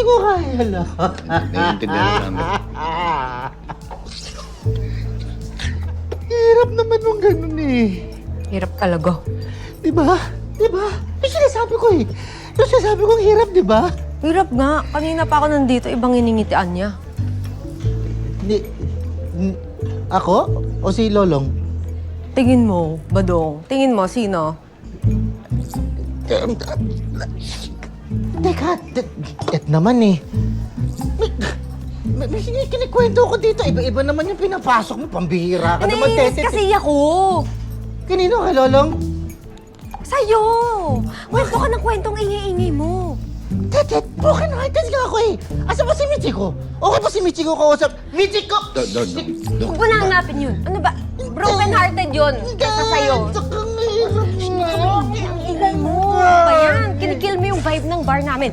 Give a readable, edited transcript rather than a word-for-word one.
ko kaya lang. Naiintindihan ko namin. Hirap naman nung ganun eh. Hirap talaga. Diba? Diba? Yung sinasabi ko eh. Yung sinasabi ko hirap, diba? Hirap nga. Kanina pa ako nandito, ibang iningitian niya. Hindi. Ako? O si Lolong? Tingin mo, Badong. Tingin mo, sino? Teka, that naman eh. May kinikwento ko dito. Iba-iba naman yung pinapasok mo. Pambihira ka naman, Naiinis Tete. kasi ako. Kanino ka, Lolong? Sa'yo! Kwento ka ng kwentong ingay-ingay mo. Tete, broken hearted nga ako eh. Asa ba si Michiko? Okay ba si Michiko kausap? Michiko! Huwag mo na hanapin yun. Ano ba? Broken-hearted yun. Kesa sa'yo. Sakang hirap na. Ang ingay mo. Ano ba yan? Kinikil mo yung vibe ng bar namin.